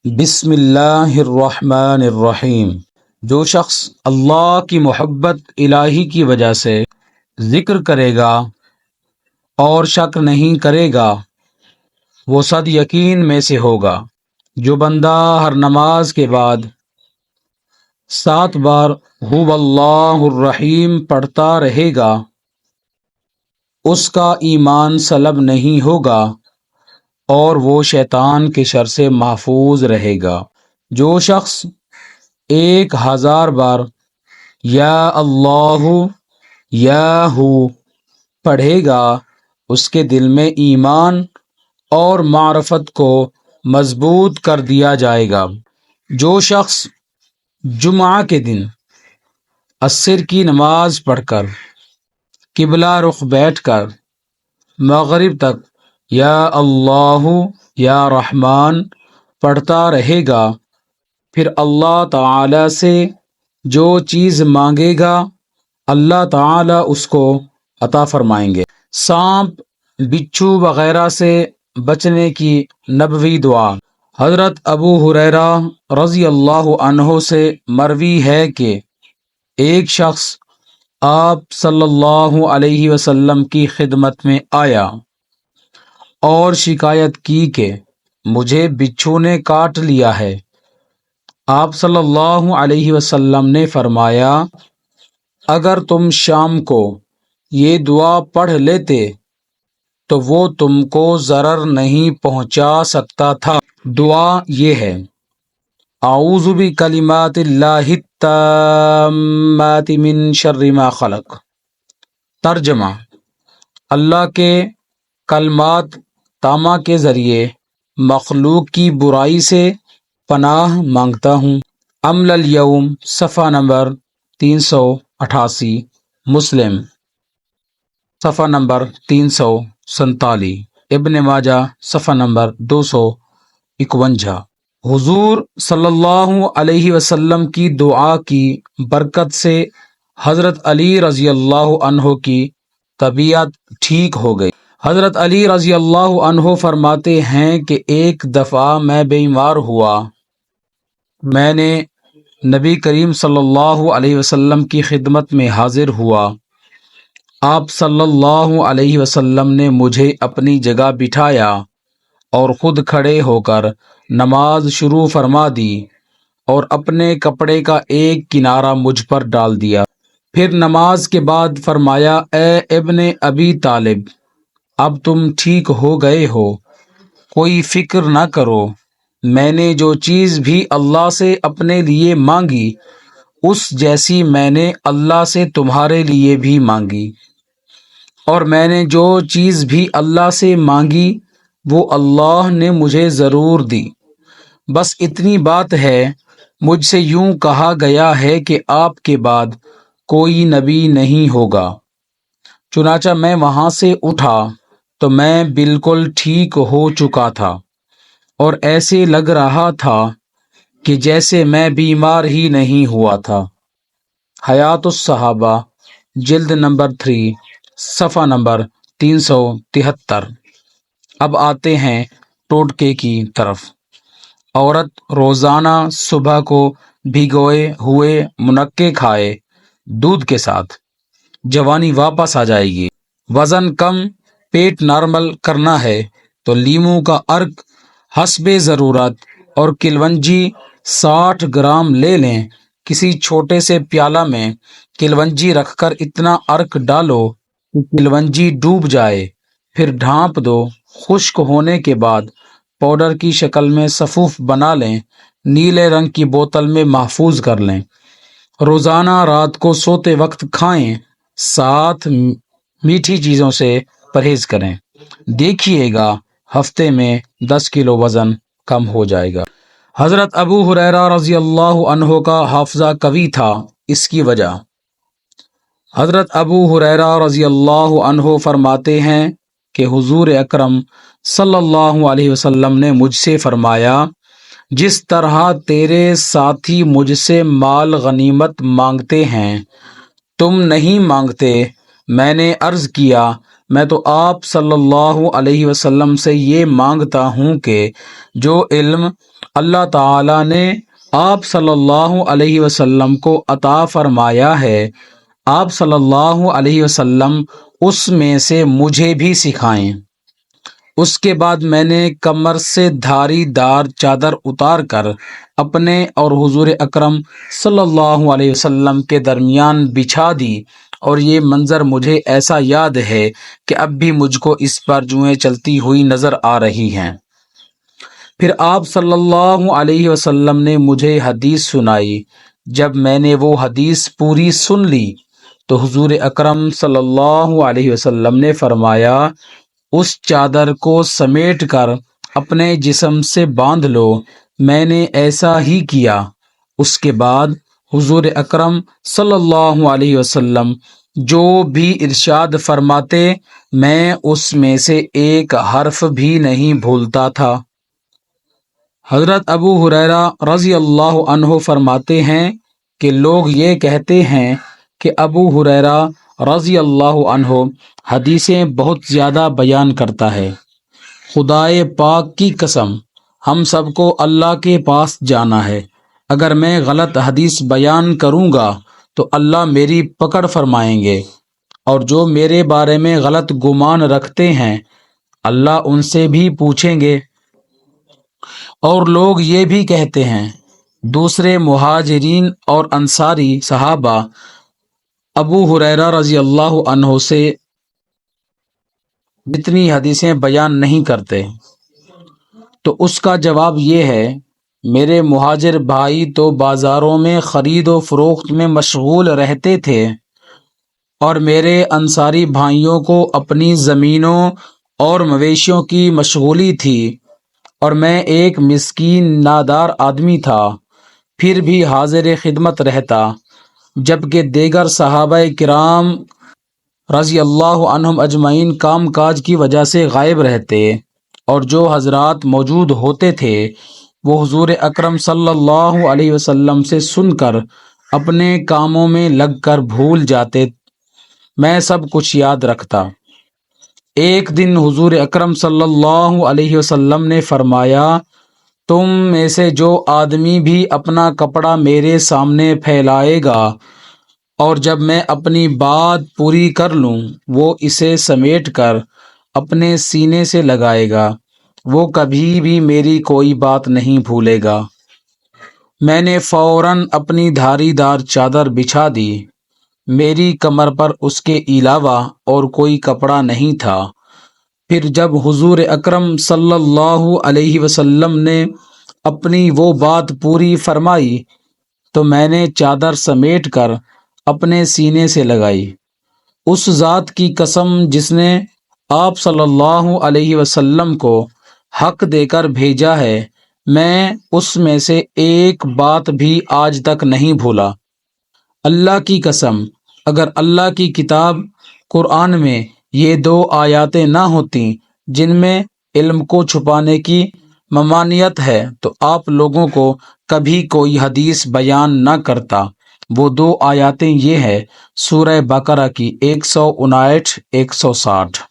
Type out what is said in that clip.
بسم اللہ الرحمن الرحیم۔ جو شخص اللہ کی محبت الہی کی وجہ سے ذکر کرے گا اور شک نہیں کرے گا وہ صد یقین میں سے ہوگا۔ جو بندہ ہر نماز کے بعد 7 بار هو اللہ الرحیم پڑھتا رہے گا اس کا ایمان سلب نہیں ہوگا اور وہ شیطان کے شر سے محفوظ رہے گا۔ جو شخص 1000 بار یا اللہ یا ہو پڑھے گا اس کے دل میں ایمان اور معرفت کو مضبوط کر دیا جائے گا۔ جو شخص جمعہ کے دن عصر کی نماز پڑھ کر قبلہ رخ بیٹھ کر مغرب تک یا اللہ یا رحمان پڑھتا رہے گا پھر اللہ تعالی سے جو چیز مانگے گا اللہ تعالی اس کو عطا فرمائیں گے۔ سانپ بچھو وغیرہ سے بچنے کی نبوی دعا۔ حضرت ابو ہریرہ رضی اللہ عنہ سے مروی ہے کہ ایک شخص آپ صلی اللہ علیہ وسلم کی خدمت میں آیا اور شکایت کی کہ مجھے بچھو نے کاٹ لیا ہے۔ آپ صلی اللہ علیہ وسلم نے فرمایا اگر تم شام کو یہ دعا پڑھ لیتے تو وہ تم کو ضرر نہیں پہنچا سکتا تھا۔ دعا یہ ہے اعوذ بکلمات اللہ التامات من شر ما خلق۔ ترجمہ: اللہ کے کلمات تامہ کے ذریعے مخلوق کی برائی سے پناہ مانگتا ہوں۔ عمل الیوم صفحہ نمبر 388، مسلم صفحہ نمبر 347، ابن ماجہ صفحہ نمبر 251۔ حضور صلی اللہ علیہ وسلم کی دعا کی برکت سے حضرت علی رضی اللہ عنہ کی طبیعت ٹھیک ہو گئی۔ حضرت علی رضی اللہ عنہ فرماتے ہیں کہ ایک دفعہ میں بیمار ہوا۔ میں نے نبی کریم صلی اللہ علیہ وسلم کی خدمت میں حاضر ہوا۔ آپ صلی اللہ علیہ وسلم نے مجھے اپنی جگہ بٹھایا اور خود کھڑے ہو کر نماز شروع فرما دی اور اپنے کپڑے کا ایک کنارہ مجھ پر ڈال دیا۔ پھر نماز کے بعد فرمایا اے ابن ابی طالب، اب تم ٹھیک ہو گئے ہو، کوئی فکر نہ کرو، میں نے جو چیز بھی اللہ سے اپنے لیے مانگی اس جیسی میں نے اللہ سے تمہارے لیے بھی مانگی، اور میں نے جو چیز بھی اللہ سے مانگی وہ اللہ نے مجھے ضرور دی۔ بس اتنی بات ہے، مجھ سے یوں کہا گیا ہے کہ آپ کے بعد کوئی نبی نہیں ہوگا۔ چنانچہ میں وہاں سے اٹھا تو میں بالکل ٹھیک ہو چکا تھا اور ایسے لگ رہا تھا کہ جیسے میں بیمار ہی نہیں ہوا تھا۔ حیات الصحابہ جلد نمبر 3 صفحہ نمبر 373۔ اب آتے ہیں ٹوٹکے کی طرف۔ عورت روزانہ صبح کو بھگوئے ہوئے منقے کھائے دودھ کے ساتھ، جوانی واپس آ جائے گی۔ وزن کم، پیٹ نارمل کرنا ہے تو لیموں کا عرق حسب ضرورت اور کلونجی 60 گرام لے لیں۔ کسی چھوٹے سے پیالہ میں کلونجی رکھ کر اتنا عرق ڈالو کہ کلونجی ڈوب جائے، پھر ڈھانپ دو۔ خشک ہونے کے بعد پاؤڈر کی شکل میں صفوف بنا لیں، نیلے رنگ کی بوتل میں محفوظ کر لیں۔ روزانہ رات کو سوتے وقت کھائیں، ساتھ میٹھی چیزوں سے پرہیز کریں۔ دیکھیے گا ہفتے میں 10 کلو وزن کم ہو جائے گا۔ حضرت ابو ہریرہ رضی اللہ عنہ کا حافظہ قوی تھا۔ اس کی وجہ حضرت ابو ہریرہ رضی اللہ عنہ فرماتے ہیں کہ حضور اکرم صلی اللہ علیہ وسلم نے مجھ سے فرمایا جس طرح تیرے ساتھی مجھ سے مال غنیمت مانگتے ہیں تم نہیں مانگتے۔ میں نے عرض کیا میں تو آپ صلی اللہ علیہ وسلم سے یہ مانگتا ہوں کہ جو علم اللہ تعالیٰ نے آپ صلی اللہ علیہ وسلم کو عطا فرمایا ہے، آپ صلی اللہ علیہ وسلم اس میں سے مجھے بھی سکھائیں۔ اس کے بعد میں نے کمر سے دھاری دار چادر اتار کر اپنے اور حضور اکرم صلی اللہ علیہ وسلم کے درمیان بچھا دی، اور یہ منظر مجھے ایسا یاد ہے کہ اب بھی مجھ کو اس پر جوئیں چلتی ہوئی نظر آ رہی ہیں۔ پھر آپ صلی اللہ علیہ وسلم نے مجھے حدیث سنائی۔ جب میں نے وہ حدیث پوری سن لی تو حضور اکرم صلی اللہ علیہ وسلم نے فرمایا، اس چادر کو سمیٹ کر اپنے جسم سے باندھ لو۔ میں نے ایسا ہی کیا۔ اس کے بعد حضور اکرم صلی اللہ علیہ وسلم جو بھی ارشاد فرماتے، میں اس میں سے ایک حرف بھی نہیں بھولتا تھا۔ حضرت ابو ہریرہ رضی اللہ عنہ فرماتے ہیں کہ لوگ یہ کہتے ہیں کہ ابو ہریرہ رضی اللہ عنہ حدیثیں بہت زیادہ بیان کرتا ہے۔ خدائے پاک کی قسم، ہم سب کو اللہ کے پاس جانا ہے۔ اگر میں غلط حدیث بیان کروں گا تو اللہ میری پکڑ فرمائیں گے، اور جو میرے بارے میں غلط گمان رکھتے ہیں اللہ ان سے بھی پوچھیں گے۔ اور لوگ یہ بھی کہتے ہیں، دوسرے مہاجرین اور انصاری صحابہ ابو ہریرہ رضی اللہ عنہ سے جتنی حدیثیں بیان نہیں کرتے، تو اس کا جواب یہ ہے، میرے مہاجر بھائی تو بازاروں میں خرید و فروخت میں مشغول رہتے تھے، اور میرے انصاری بھائیوں کو اپنی زمینوں اور مویشیوں کی مشغولی تھی، اور میں ایک مسکین نادار آدمی تھا، پھر بھی حاضر خدمت رہتا، جبکہ دیگر صحابہ کرام رضی اللہ عنہم اجمعین کام کاج کی وجہ سے غائب رہتے، اور جو حضرات موجود ہوتے تھے وہ حضور اکرم صلی اللہ علیہ وسلم سے سن کر اپنے کاموں میں لگ کر بھول جاتے، میں سب کچھ یاد رکھتا۔ ایک دن حضور اکرم صلی اللہ علیہ وسلم نے فرمایا، تم میں سے جو آدمی بھی اپنا کپڑا میرے سامنے پھیلائے گا اور جب میں اپنی بات پوری کر لوں وہ اسے سمیٹ کر اپنے سینے سے لگائے گا، وہ کبھی بھی میری کوئی بات نہیں بھولے گا۔ میں نے فوراً اپنی دھاری دار چادر بچھا دی، میری کمر پر اس کے علاوہ اور کوئی کپڑا نہیں تھا۔ پھر جب حضور اکرم صلی اللہ علیہ وسلم نے اپنی وہ بات پوری فرمائی تو میں نے چادر سمیٹ کر اپنے سینے سے لگائی۔ اس ذات کی قسم جس نے آپ صلی اللہ علیہ وسلم کو حق دے کر بھیجا ہے، میں اس میں سے ایک بات بھی آج تک نہیں بھولا۔ اللہ کی قسم، اگر اللہ کی کتاب قرآن میں یہ دو آیاتیں نہ ہوتیں جن میں علم کو چھپانے کی ممانعت ہے تو آپ لوگوں کو کبھی کوئی حدیث بیان نہ کرتا۔ وہ دو آیاتیں یہ ہے، سورہ بقرہ کی 159 160۔